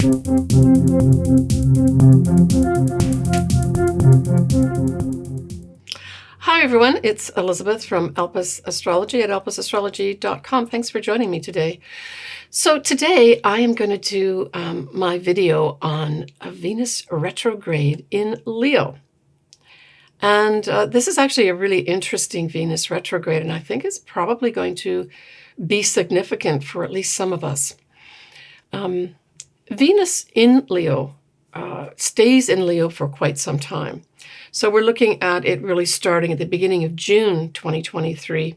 Hi everyone, it's Elizabeth from Elpis Astrology at elpisastrology.com. Thanks for joining me today. So today I am going to do my video on a Venus retrograde in Leo. And this is actually a really interesting Venus retrograde, and I think it's probably going to be significant for at least some of us. Venus in Leo stays in Leo for quite some time. So we're looking at it really starting at the beginning of June 2023,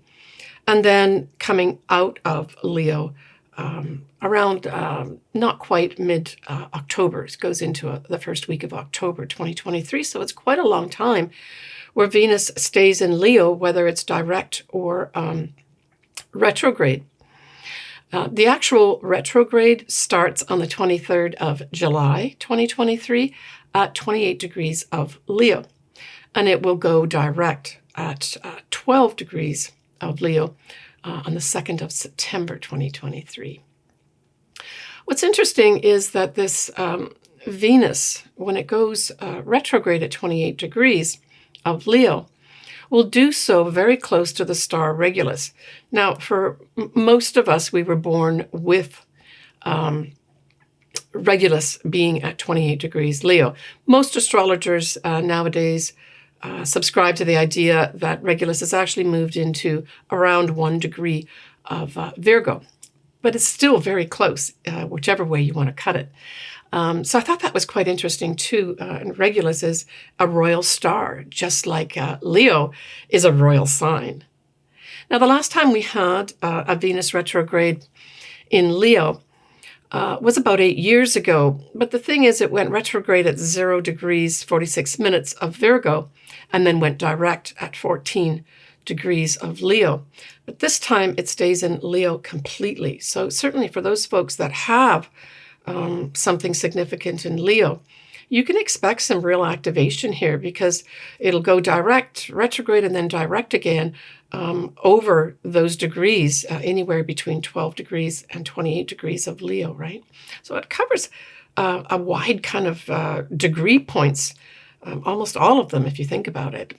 and then coming out of Leo around not quite mid-October. It goes into the first week of October 2023. So it's quite a long time where Venus stays in Leo, whether it's direct or retrograde. The actual retrograde starts on the 23rd of July 2023 at 28 degrees of Leo. And it will go direct at 12 degrees of Leo on the 2nd of September 2023. What's interesting is that this Venus, when it goes retrograde at 28 degrees of Leo, will do so very close to the star Regulus. Now, for most of us, we were born with Regulus being at 28 degrees Leo. Most astrologers nowadays subscribe to the idea that Regulus has actually moved into around 1 degree of Virgo, but it's still very close, whichever way you want to cut it. So I thought that was quite interesting too. And Regulus is a royal star, just like Leo is a royal sign. Now, the last time we had a Venus retrograde in Leo was about 8 years ago. But the thing is, it went retrograde at 0 degrees 46 minutes of Virgo, and then went direct at 14 degrees of Leo. But this time it stays in Leo completely. So certainly for those folks that have something significant in Leo, you can expect some real activation here, because it'll go direct, retrograde, and then direct again over those degrees, anywhere between 12 degrees and 28 degrees of Leo, right? So it covers a wide kind of degree points, almost all of them if you think about it,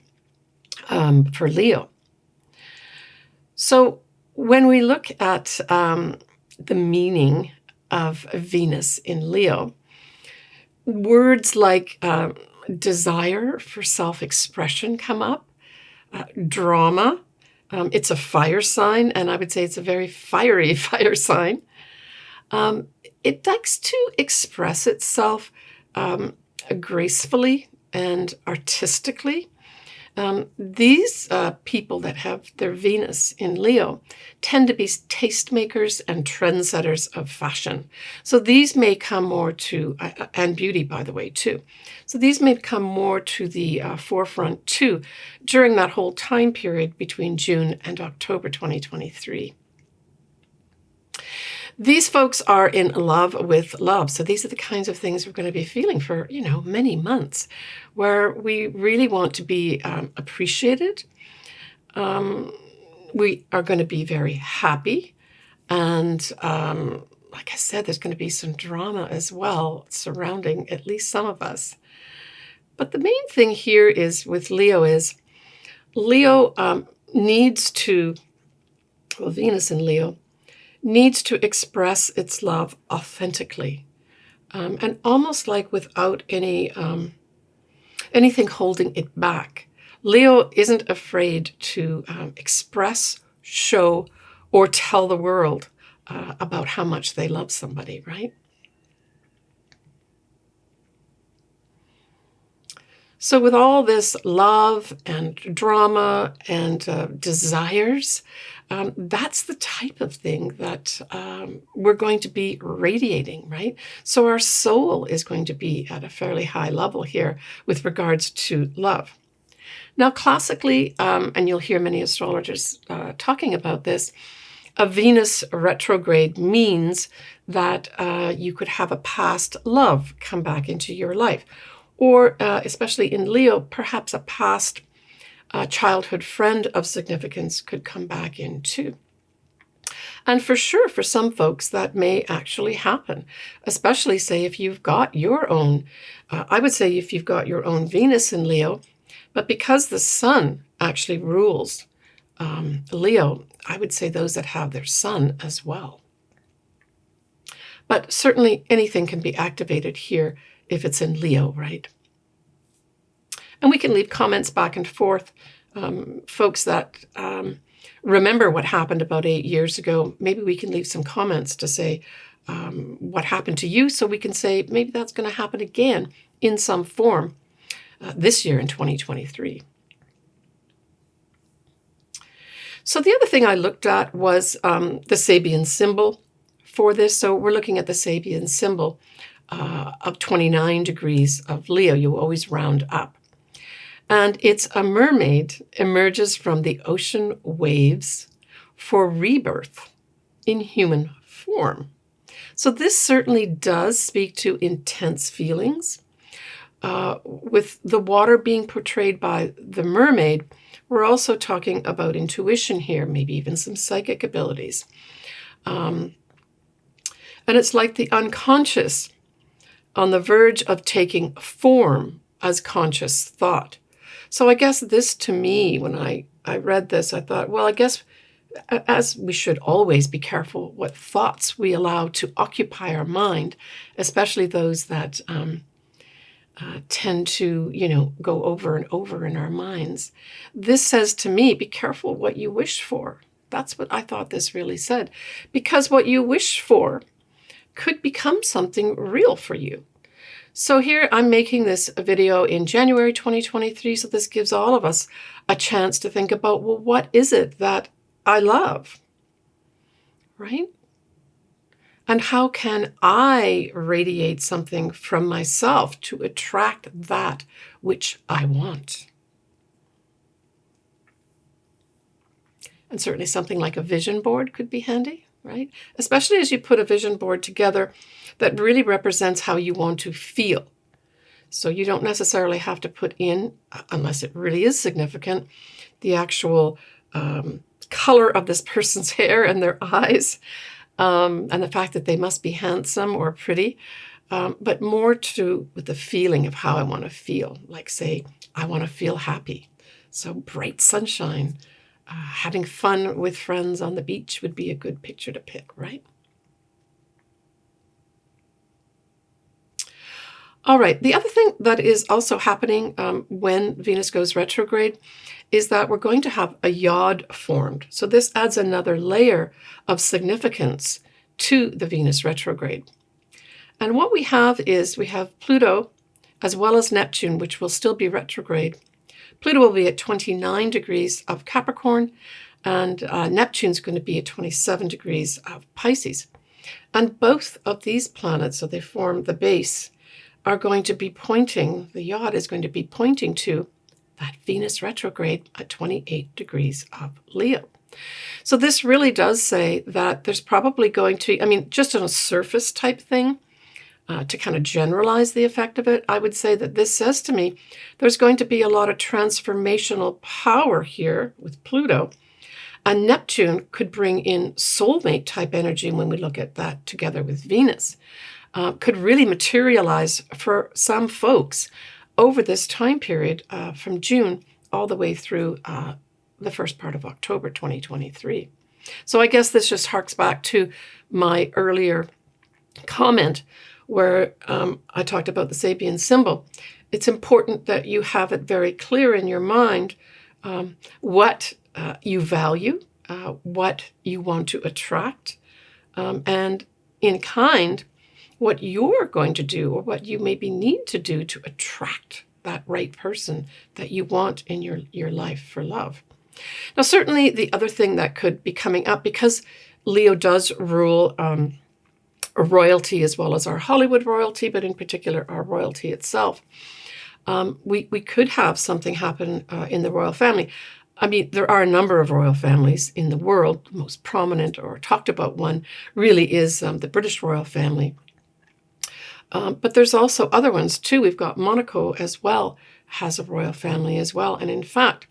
for Leo. So when we look at the meaning of Venus in Leo, words like desire for self-expression come up, drama. It's a fire sign, and I would say it's a very fiery fire sign. It likes to express itself gracefully and artistically. These people that have their Venus in Leo tend to be tastemakers and trendsetters of fashion. So these may come more to, and beauty, by the way, too. So these may come more to the forefront, too, during that whole time period between June and October 2023. These folks are in love with love. So these are the kinds of things we're going to be feeling for, many months, where we really want to be appreciated. We are going to be very happy. And like I said, there's going to be some drama as well surrounding at least some of us. But the main thing here is with Leo is Leo needs to, well, Venus in Leo needs to express its love authentically, and almost like without anything holding it back. Leo isn't afraid to express, show, or tell the world about how much they love somebody, right? So with all this love and drama and desires, that's the type of thing that we're going to be radiating, right? So our soul is going to be at a fairly high level here with regards to love. Now, classically, and you'll hear many astrologers talking about this, a Venus retrograde means that you could have a past love come back into your life. Or, especially in Leo, perhaps a past childhood friend of significance could come back in too. And for sure, for some folks, that may actually happen, especially, say, if you've got your own, I would say if you've got your own Venus in Leo, but because the sun actually rules Leo, I would say those that have their sun as well. But certainly anything can be activated here if it's in Leo, right? And we can leave comments back and forth. Folks that remember what happened about 8 years ago, maybe we can leave some comments to say what happened to you, so we can say maybe that's going to happen again in some form this year in 2023. So the other thing I looked at was the Sabian symbol for this. So we're looking at the Sabian symbol of 29 degrees of Leo. You always round up. And it's a mermaid emerges from the ocean waves for rebirth in human form. So this certainly does speak to intense feelings. With the water being portrayed by the mermaid, we're also talking about intuition here, maybe even some psychic abilities. And it's like the unconscious on the verge of taking form as conscious thought. So I guess this, to me, when I read this, I thought, well, I guess as we should always be careful what thoughts we allow to occupy our mind, especially those that tend to, go over and over in our minds. This says to me, be careful what you wish for. That's what I thought this really said. Because what you wish for could become something real for you. So here I'm making this video in January 2023, so this gives all of us a chance to think about, well, what is it that I love, right? And how can I radiate something from myself to attract that which I want? And certainly something like a vision board could be handy, right? Especially as you put a vision board together that really represents how you want to feel. So you don't necessarily have to put in, unless it really is significant, the actual color of this person's hair and their eyes, and the fact that they must be handsome or pretty, but more with the feeling of how I want to feel. Like, say, I want to feel happy. So bright sunshine, having fun with friends on the beach would be a good picture to pick, right? All right, the other thing that is also happening when Venus goes retrograde is that we're going to have a yod formed. So this adds another layer of significance to the Venus retrograde. And what we have is we have Pluto as well as Neptune, which will still be retrograde. Pluto will be at 29 degrees of Capricorn, and Neptune's going to be at 27 degrees of Pisces. And both of these planets, so they form the base, are going to be pointing, the yod is going to be pointing to that Venus retrograde at 28 degrees of Leo. So this really does say that there's probably going to, just on a surface type thing, to kind of generalize the effect of it, I would say that this says to me there's going to be a lot of transformational power here with Pluto. And Neptune could bring in soulmate type energy when we look at that together with Venus. Could really materialize for some folks over this time period from June all the way through the first part of October 2023. So I guess this just harks back to my earlier comment where I talked about the Sabian symbol. It's important that you have it very clear in your mind what you value, what you want to attract, and in kind, what you're going to do or what you maybe need to do to attract that right person that you want in your life for love. Now, certainly the other thing that could be coming up, because Leo does rule royalty as well as our Hollywood royalty, but in particular our royalty itself, we could have something happen in the royal family. There are a number of royal families in the world. The most prominent or talked about one really is the British royal family. But there's also other ones too. We've got Monaco as well, has a royal family as well. And in fact,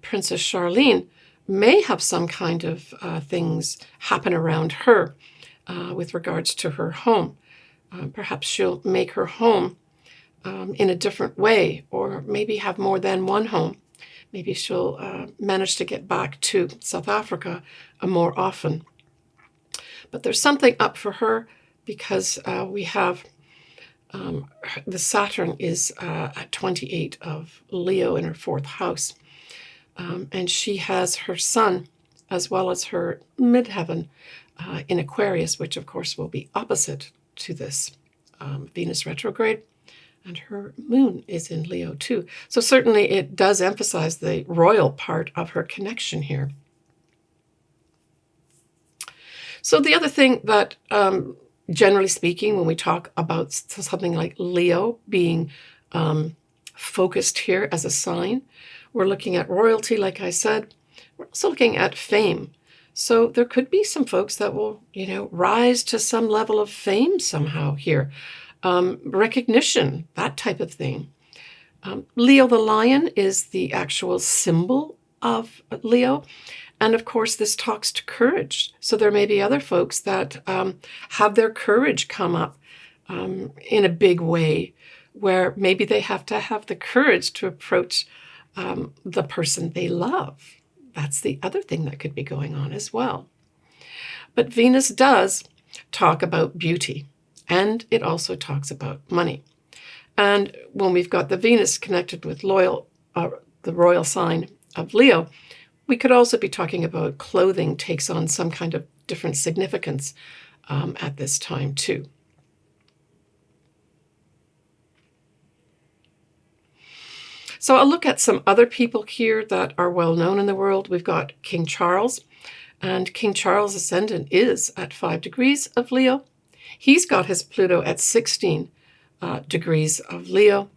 Princess Charlene may have some kind of things happen around her with regards to her home. Perhaps she'll make her home in a different way, or maybe have more than one home. Maybe she'll manage to get back to South Africa more often. But there's something up for her because we have the Saturn is at 28 of Leo in her 4th house. And she has her sun as well as her midheaven in Aquarius, which of course will be opposite to this Venus retrograde. And her moon is in Leo too. So certainly it does emphasize the royal part of her connection here. So the other thing that, generally speaking, when we talk about something like Leo being focused here as a sign, we're looking at royalty, like I said. We're also looking at fame. So there could be some folks that will, rise to some level of fame somehow here. Recognition, that type of thing. Leo the lion is the actual symbol of Leo. And of course, this talks to courage. So there may be other folks that have their courage come up in a big way, where maybe they have to have the courage to approach the person they love. That's the other thing that could be going on as well. But Venus does talk about beauty. And it also talks about money. And when we've got the Venus connected with the royal sign of Leo, we could also be talking about clothing takes on some kind of different significance at this time too. So I'll look at some other people here that are well known in the world. We've got King Charles, and King Charles' ascendant is at 5 degrees of Leo. He's got his Pluto at 16 degrees of Leo.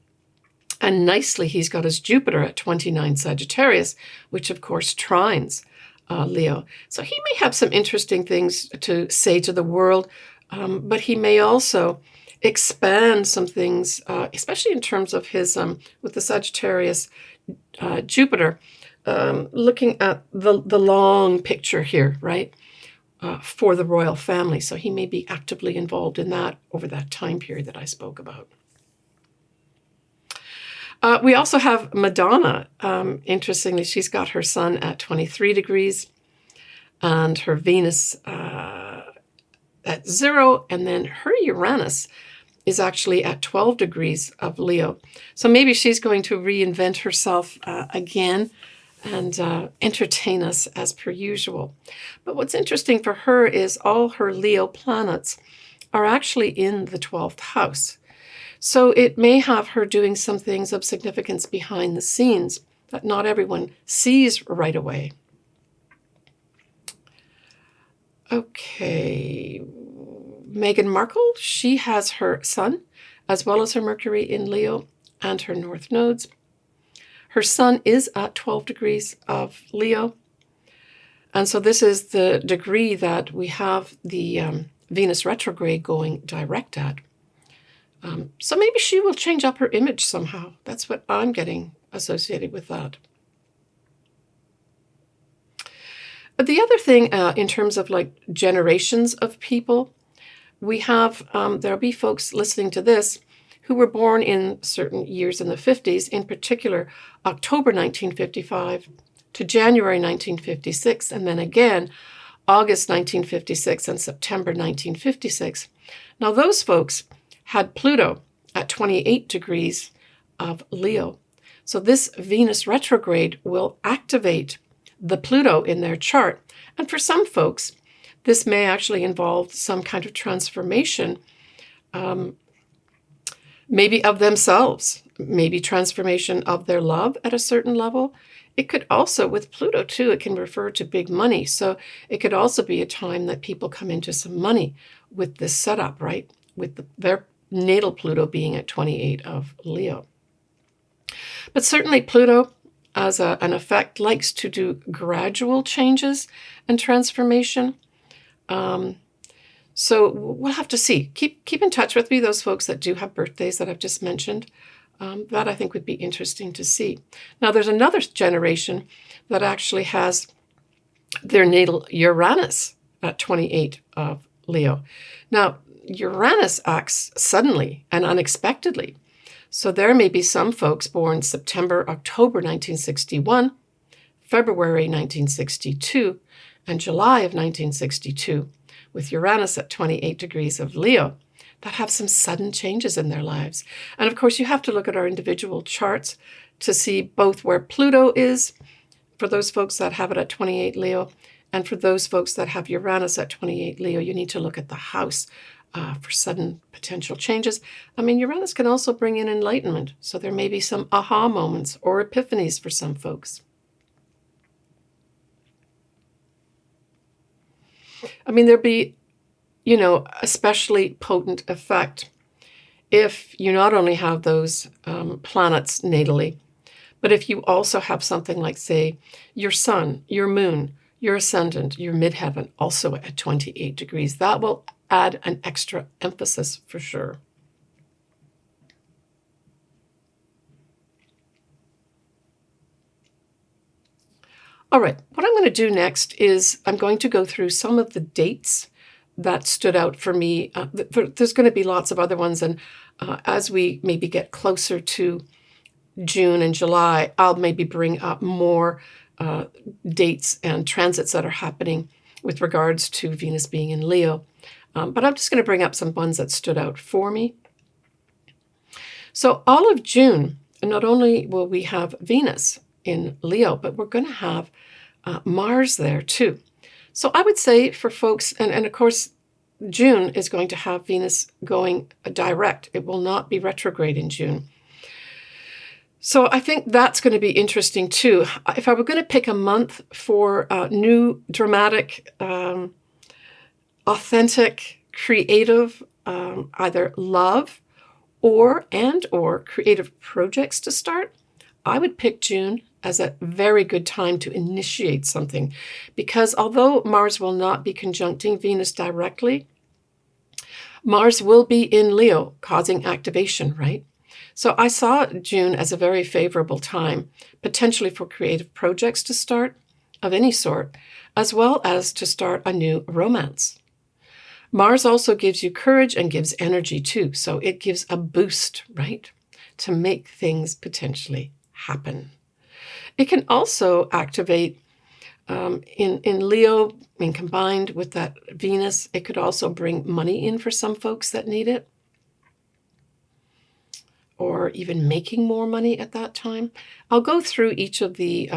And nicely, he's got his Jupiter at 29 Sagittarius, which of course trines Leo. So he may have some interesting things to say to the world, but he may also expand some things, especially in terms of his, with the Sagittarius Jupiter, looking at the long picture here, right? For the royal family. So he may be actively involved in that over that time period that I spoke about. We also have Madonna. Interestingly, she's got her sun at 23 degrees and her Venus at 0. And then her Uranus is actually at 12 degrees of Leo. So maybe she's going to reinvent herself again and entertain us as per usual. But what's interesting for her is all her Leo planets are actually in the 12th house. So it may have her doing some things of significance behind the scenes that not everyone sees right away. Okay, Meghan Markle, she has her sun as well as her Mercury in Leo and her north nodes. Her sun is at 12 degrees of Leo. And so this is the degree that we have the Venus retrograde going direct at. So maybe she will change up her image somehow. That's what I'm getting associated with that. But the other thing in terms of like generations of people, we have, there'll be folks listening to this who were born in certain years in the 50s, in particular, October 1955 to January 1956, and then again, August 1956 and September 1956. Now, those folks had Pluto at 28 degrees of Leo. So this Venus retrograde will activate the Pluto in their chart. And for some folks, this may actually involve some kind of transformation, maybe of themselves, maybe transformation of their love at a certain level. It could also, with Pluto too, it can refer to big money. So it could also be a time that people come into some money with this setup, right? With their natal Pluto being at 28 of Leo. But certainly Pluto, as an effect, likes to do gradual changes and transformation. So we'll have to see. Keep in touch with me, those folks that do have birthdays that I've just mentioned. That I think would be interesting to see. Now, there's another generation that actually has their natal Uranus at 28 of Leo. Now, Uranus acts suddenly and unexpectedly. So there may be some folks born September, October 1961, February 1962, and July of 1962, with Uranus at 28 degrees of Leo, that have some sudden changes in their lives. And of course, you have to look at our individual charts to see both where Pluto is for those folks that have it at 28 Leo, and for those folks that have Uranus at 28 Leo, you need to look at the house for sudden potential changes. I mean, Uranus can also bring in enlightenment, so there may be some aha moments or epiphanies for some folks. I mean, there'd be, especially potent effect if you not only have those planets natally, but if you also have something like, say, your sun, your moon, your ascendant, your midheaven also at 28 degrees. That will add an extra emphasis for sure. All right, what I'm going to do next is I'm going to go through some of the dates that stood out for me. There's going to be lots of other ones, and as we maybe get closer to June and July, I'll maybe bring up more dates and transits that are happening with regards to Venus being in Leo. But I'm just going to bring up some ones that stood out for me. So all of June, not only will we have Venus in Leo, but we're going to have Mars there too. So I would say for folks, and of course, June is going to have Venus going direct. It will not be retrograde in June. So I think that's going to be interesting too. If I were going to pick a month for new, dramatic, authentic, creative, either love or creative projects to start, I would pick June as a very good time to initiate something, because although Mars will not be conjuncting Venus directly, Mars will be in Leo, causing activation, right? So I saw June as a very favorable time, potentially for creative projects to start of any sort, as well as to start a new romance. Mars also gives you courage and gives energy too, so it gives a boost, right, to make things potentially happen. It can also activate in Leo, and combined with that Venus, it could also bring money in for some folks that need it, or even making more money at that time. I'll go through each of the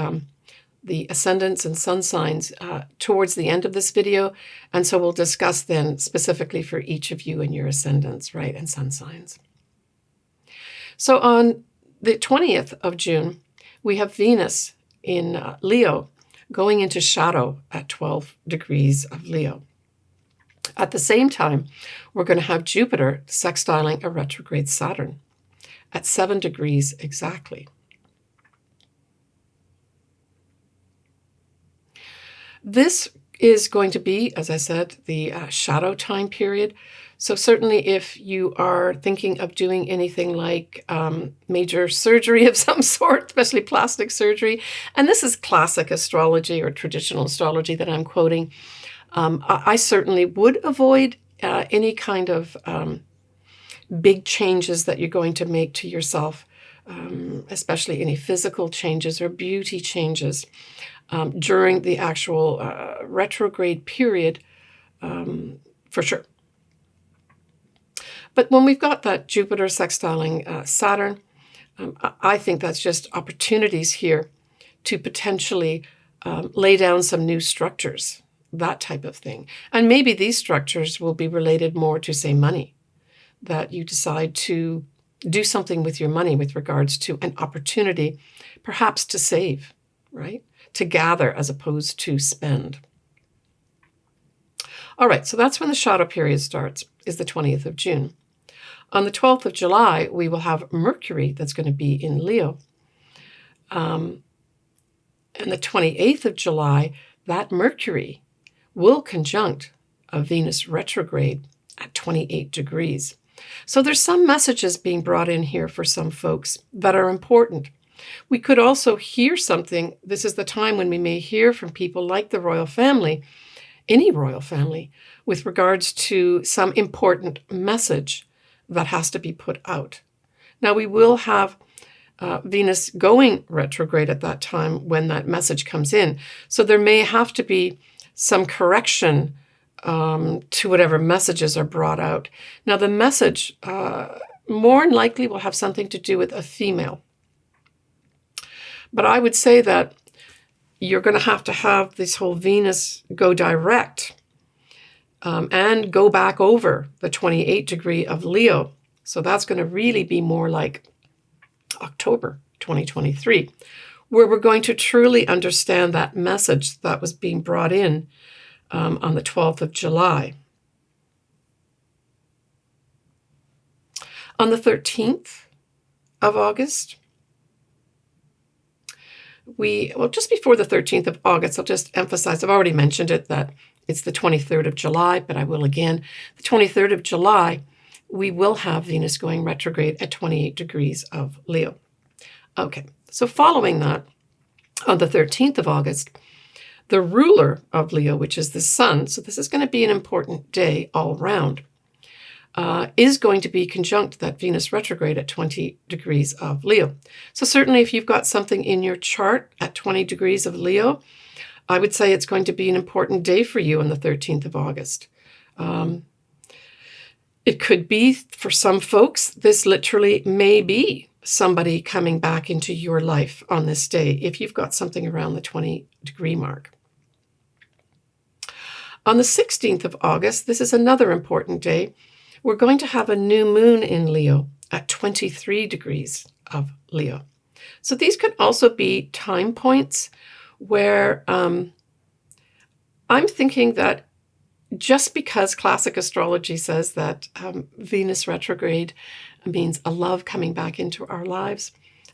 ascendants and sun signs towards the end of this video, and so we'll discuss then specifically for each of you and your ascendants, right, and sun signs. So on the 20th of June, we have Venus in Leo going into shadow at 12 degrees of Leo. At the same time, we're going to have Jupiter sextiling a retrograde Saturn at 7 degrees exactly. This is going to be, as I said, the shadow time period. So certainly if you are thinking of doing anything like major surgery of some sort, especially plastic surgery, and this is classic astrology or traditional astrology that I'm quoting, I certainly would avoid any kind of big changes that you're going to make to yourself, especially any physical changes or beauty changes during the actual retrograde period, for sure. But when we've got that Jupiter sextiling Saturn, I think that's just opportunities here to potentially lay down some new structures, that type of thing. And maybe these structures will be related more to, say, money, that you decide to do something with your money with regards to an opportunity, perhaps to save, right? To gather as opposed to spend. All right, so that's when the shadow period starts, is the 20th of June. On the 12th of July, we will have Mercury that's going to be in Leo. And the 28th of July, that Mercury will conjunct a Venus retrograde at 28 degrees. So there's some messages being brought in here for some folks that are important. We could also hear something. This is the time when we may hear from people like the royal family, any royal family, with regards to some important message that has to be put out. Now, we will have Venus going retrograde at that time when that message comes in. So there may have to be some correction to whatever messages are brought out. Now, the message more than likely will have something to do with a female. But I would say that you're going to have this whole Venus go direct and go back over the 28 degree of Leo. So that's going to really be more like October 2023, where we're going to truly understand that message that was being brought in on the 12th of July. On the 13th of August, just before the 13th of August, I'll just emphasize, I've already mentioned it, that it's the 23rd of July, but I will again. The 23rd of July, we will have Venus going retrograde at 28 degrees of Leo. Okay, so following that, on the 13th of August, the ruler of Leo, which is the sun, so this is going to be an important day all round, is going to be conjunct that Venus retrograde at 20 degrees of Leo. So certainly if you've got something in your chart at 20 degrees of Leo, I would say it's going to be an important day for you on the 13th of August. It could be, for some folks, this literally may be somebody coming back into your life on this day, if you've got something around the 20 degree mark. On the 16th of August, this is another important day. We're going to have a new moon in Leo at 23 degrees of Leo. So these could also be time points where I'm thinking that just because classic astrology says that Venus retrograde means a love coming back into our lives,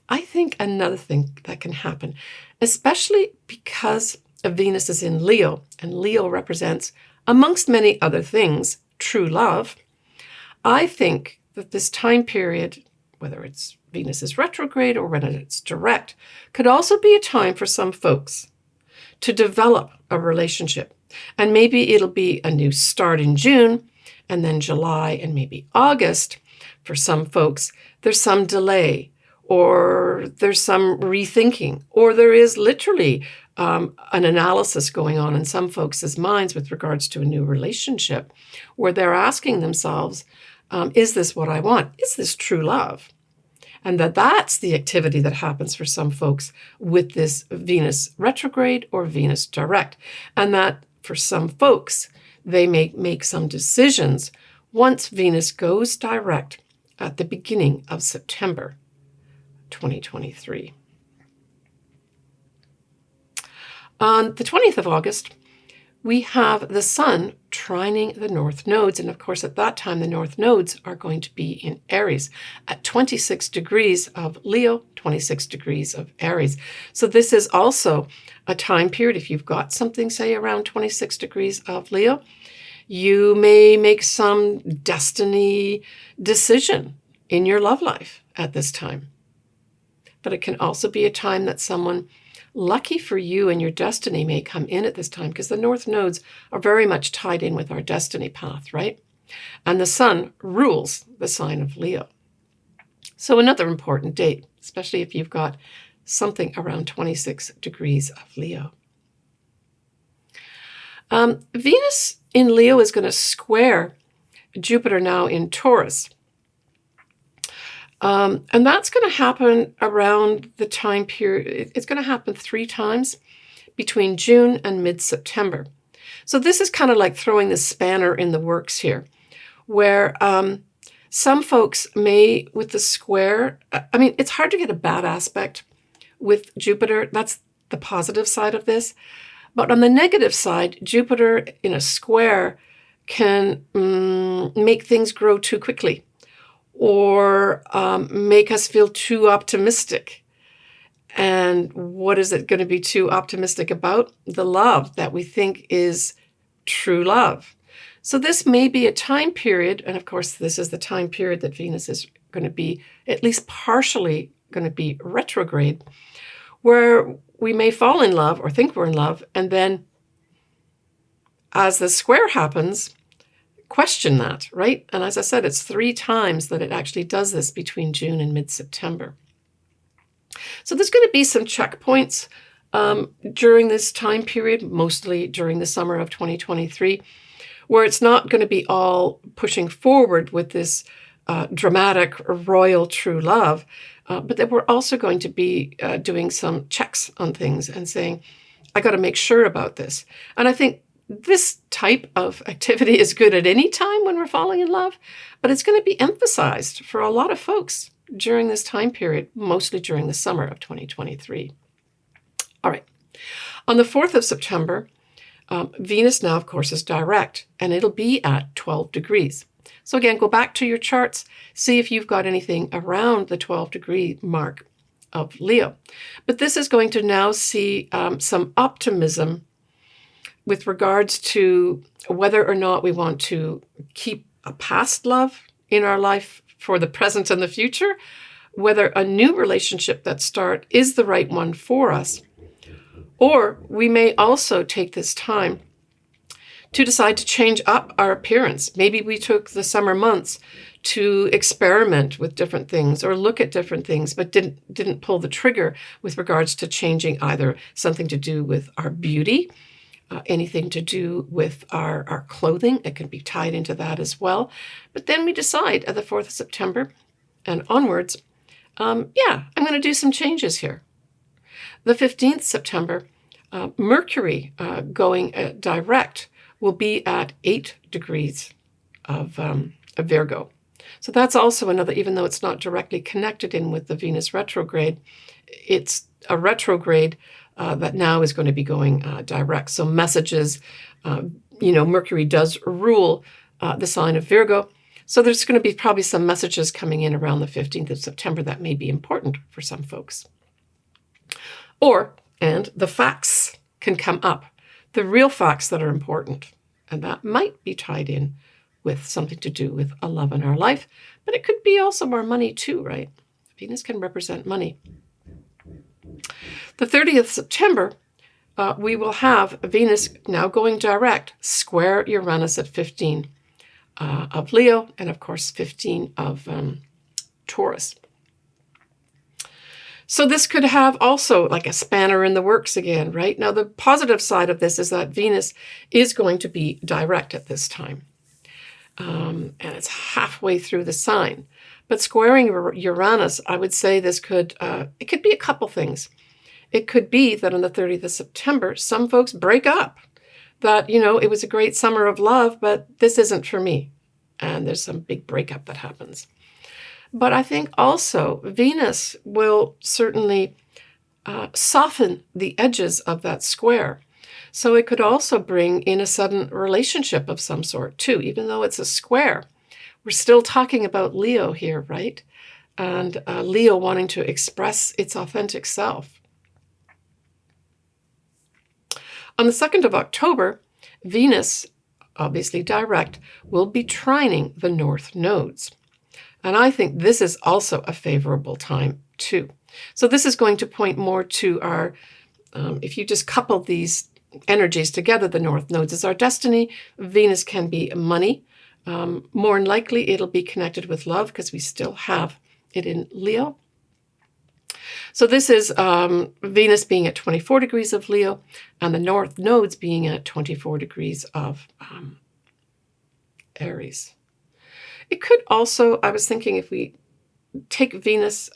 I think another thing that can happen, especially because Venus is in Leo, and Leo represents, amongst many other things, true love. I think that this time period, whether it's Venus is retrograde or whether it's direct, could also be a time for some folks to develop a relationship. And maybe it'll be a new start in June, and then July, and maybe August. For some folks, there's some delay, or there's some rethinking, or there is literally an analysis going on in some folks' minds with regards to a new relationship, where they're asking themselves, is this what I want? Is this true love? And that's the activity that happens for some folks with this Venus retrograde or Venus direct. And that for some folks, they may make some decisions once Venus goes direct at the beginning of September 2023. On the 20th of August, we have the sun trining the north nodes. And of course, at that time, the north nodes are going to be in Aries at 26 degrees of Leo, 26 degrees of Aries. So this is also a time period, if you've got something, say, around 26 degrees of Leo, you may make some destiny decision in your love life at this time. But it can also be a time that someone lucky for you and your destiny may come in at this time, because the north nodes are very much tied in with our destiny path, right? And the sun rules the sign of Leo. So another important date, especially if you've got something around 26 degrees of Leo. Venus in Leo is going to square Jupiter now in Taurus. And that's going to happen around the time period. It's going to happen 3 times between June and mid-September. So this is kind of like throwing the spanner in the works here, where some folks may, with the square, I mean, it's hard to get a bad aspect with Jupiter. That's the positive side of this. But on the negative side, Jupiter in a square can make things grow too quickly, or make us feel too optimistic. And what is it going to be too optimistic about? The love that we think is true love. So this may be a time period, and of course this is the time period that Venus is going to be at least partially going to be retrograde, where we may fall in love or think we're in love, and then as the square happens, question that, right? And as I said, it's 3 times that it actually does this between June and mid-September. So there's going to be some checkpoints during this time period, mostly during the summer of 2023, where it's not going to be all pushing forward with this dramatic, royal, true love, but that we're also going to be doing some checks on things and saying, I got to make sure about this. And I think this type of activity is good at any time when we're falling in love, but it's going to be emphasized for a lot of folks during this time period, mostly during the summer of 2023. All right. On the 4th of September, Venus now, of course, is direct, and it'll be at 12 degrees. So again, go back to your charts, see if you've got anything around the 12-degree mark of Leo. But this is going to now see some optimism with regards to whether or not we want to keep a past love in our life for the present and the future, whether a new relationship that starts is the right one for us, or we may also take this time to decide to change up our appearance. Maybe we took the summer months to experiment with different things or look at different things, but didn't pull the trigger with regards to changing either something to do with our beauty, anything to do with our clothing. It can be tied into that as well. But then we decide at the 4th of September and onwards, I'm going to do some changes here. The 15th September, Mercury going direct will be at 8 degrees of Virgo. So that's also another, even though it's not directly connected in with the Venus retrograde, it's a retrograde that now is going to be going direct. So messages, Mercury does rule the sign of Virgo. So there's going to be probably some messages coming in around the 15th of September that may be important for some folks. And the facts can come up, the real facts that are important. And that might be tied in with something to do with a love in our life, but it could be also our money too, right? Venus can represent money. The 30th of September, we will have Venus now going direct, square Uranus at 15 of Leo, and of course 15 of Taurus. So this could have also like a spanner in the works again, right? Now, the positive side of this is that Venus is going to be direct at this time. And it's halfway through the sign. But squaring Uranus, I would say this could, it could be a couple things. It could be that on the 30th of September, some folks break up. That, it was a great summer of love, but this isn't for me. And there's some big breakup that happens. But I think also Venus will certainly soften the edges of that square. So it could also bring in a sudden relationship of some sort too, even though it's a square. We're still talking about Leo here, right? And Leo wanting to express its authentic self. On the 2nd of October, Venus, obviously direct, will be trining the north nodes. And I think this is also a favorable time too. So this is going to point more to our, if you just couple these energies together, the north nodes is our destiny. Venus can be money. More than likely, it'll be connected with love because we still have it in Leo. So this is Venus being at 24 degrees of Leo and the north nodes being at 24 degrees of Aries. It could also, I was thinking, if we take Venus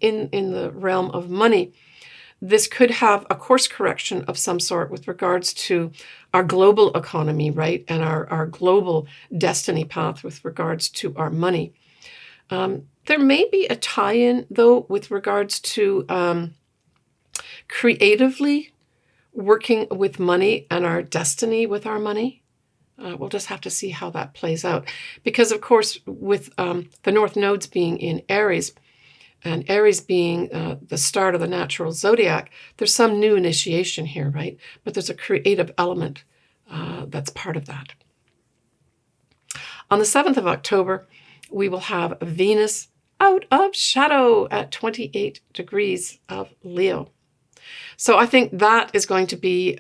in the realm of money, this could have a course correction of some sort with regards to our global economy, right? And our global destiny path with regards to our money. There may be a tie-in, though, with regards to creatively working with money and our destiny with our money. We'll just have to see how that plays out. Because, of course, with the north nodes being in Aries, and Aries being the start of the natural zodiac, there's some new initiation here, right? But there's a creative element that's part of that. On the 7th of October, we will have Venus out of shadow at 28 degrees of Leo. So I think that is going to be,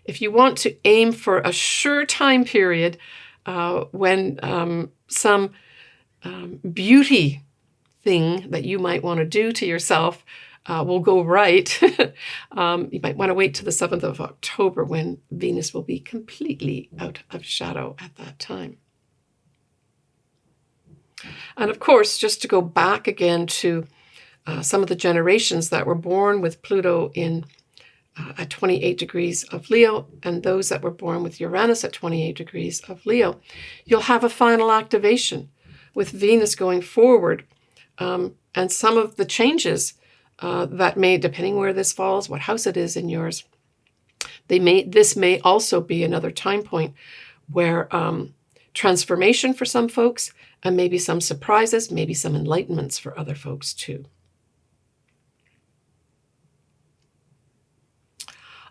if you want to aim for a sure time period when some beauty thing that you might want to do to yourself will go right, you might want to wait till the 7th of October when Venus will be completely out of shadow at that time. And of course, just to go back again to some of the generations that were born with Pluto at 28 degrees of Leo, and those that were born with Uranus at 28 degrees of Leo, you'll have a final activation with Venus going forward. And some of the changes that may, depending where this falls, what house it is in yours, this may also be another time point where transformation for some folks, and maybe some surprises, maybe some enlightenments for other folks too.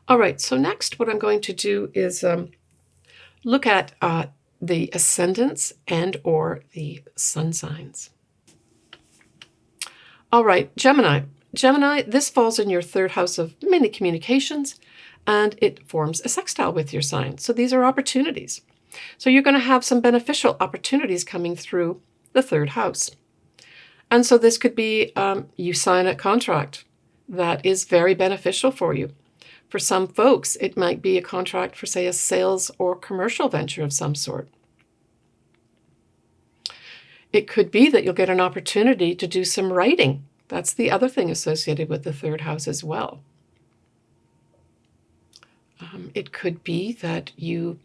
All right, so next what I'm going to do is look at the ascendants and or the sun signs. All right, Gemini. Gemini, this falls in your 3rd house of mainly communications, and it forms a sextile with your sign. So these are opportunities. So you're going to have some beneficial opportunities coming through the 3rd house. And so this could be you sign a contract that is very beneficial for you. For some folks, it might be a contract for, say, a sales or commercial venture of some sort. It could be that you'll get an opportunity to do some writing. That's the other thing associated with the 3rd house as well. It could be that you,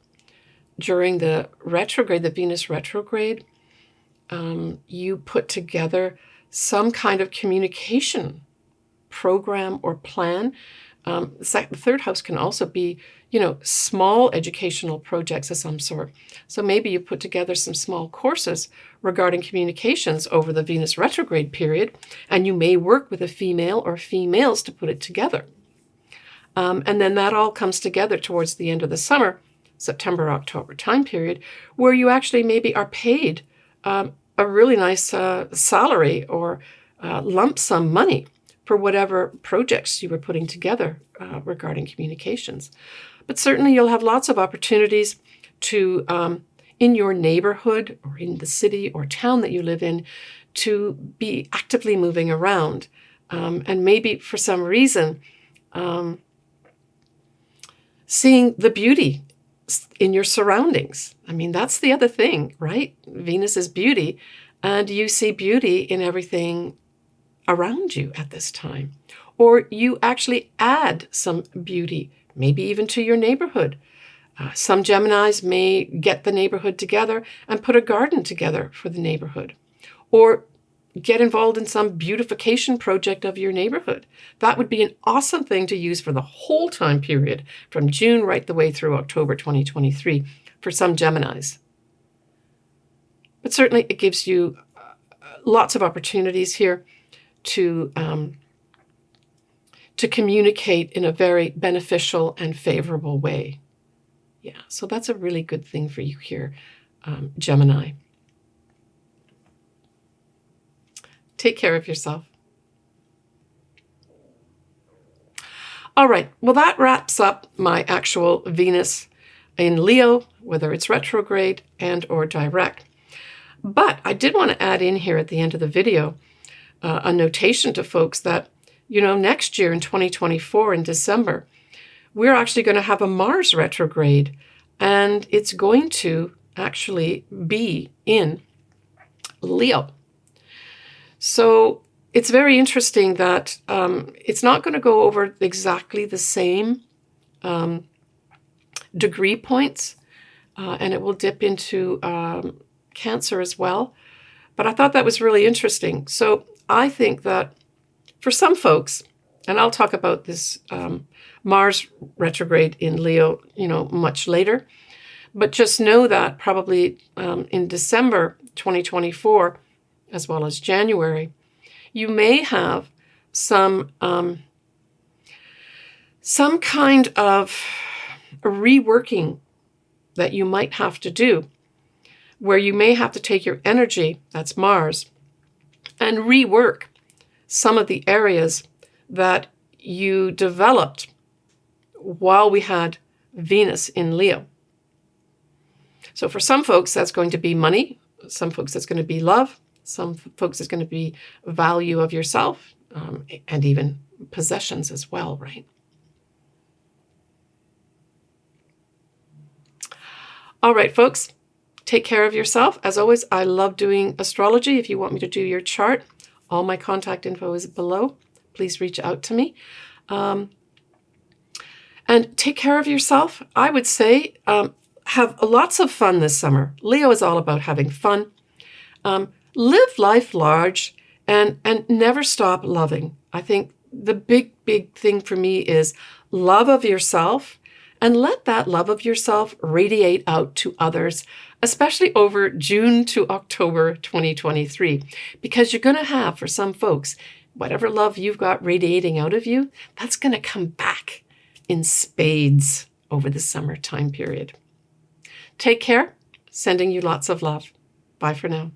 during the retrograde, the Venus retrograde, you put together some kind of communication program or plan. The 3rd house can also be, small educational projects of some sort. So maybe you put together some small courses regarding communications over the Venus retrograde period, and you may work with a female or females to put it together. And then that all comes together towards the end of the summer, September, October time period, where you actually maybe are paid a really nice salary or lump sum money for whatever projects you were putting together regarding communications. But certainly you'll have lots of opportunities to, in your neighborhood or in the city or town that you live in, to be actively moving around. And maybe for some reason, seeing the beauty in your surroundings. I mean, that's the other thing, right? Venus is beauty, and you see beauty in everything around you at this time. Or you actually add some beauty, maybe even to your neighborhood. Some Geminis may get the neighborhood together and put a garden together for the neighborhood. Or get involved in some beautification project of your neighborhood. That would be an awesome thing to use for the whole time period, from June right the way through October 2023 for some Geminis. But certainly it gives you lots of opportunities here to communicate in a very beneficial and favorable way. Yeah, so that's a really good thing for you here, Gemini. Take care of yourself. All right, well, that wraps up my actual Venus in Leo, whether it's retrograde and or direct. But I did want to add in here at the end of the video a notation to folks that, next year in 2024 in December, we're actually going to have a Mars retrograde, and it's going to actually be in Leo. So it's very interesting that it's not going to go over exactly the same degree points, and it will dip into Cancer as well. But I thought that was really interesting. So I think that for some folks, and I'll talk about this Mars retrograde in Leo, much later, but just know that probably in December 2024, as well as January, you may have some kind of reworking that you might have to do, where you may have to take your energy, that's Mars, and rework some of the areas that you developed while we had Venus in Leo. So for some folks, that's going to be money. Some folks, that's going to be love. Some folks, it's going to be value of yourself, and even possessions as well, right? All right, folks, take care of yourself. As always, I love doing astrology. If you want me to do your chart, all my contact info is below. Please reach out to me. And take care of yourself. I would say have lots of fun this summer. Leo is all about having fun. Live life large and never stop loving. I think the big thing for me is love of yourself, and let that love of yourself radiate out to others, especially over June to October 2023. Because you're going to have, for some folks, whatever love you've got radiating out of you, that's going to come back in spades over the summer time period. Take care. Sending you lots of love. Bye for now.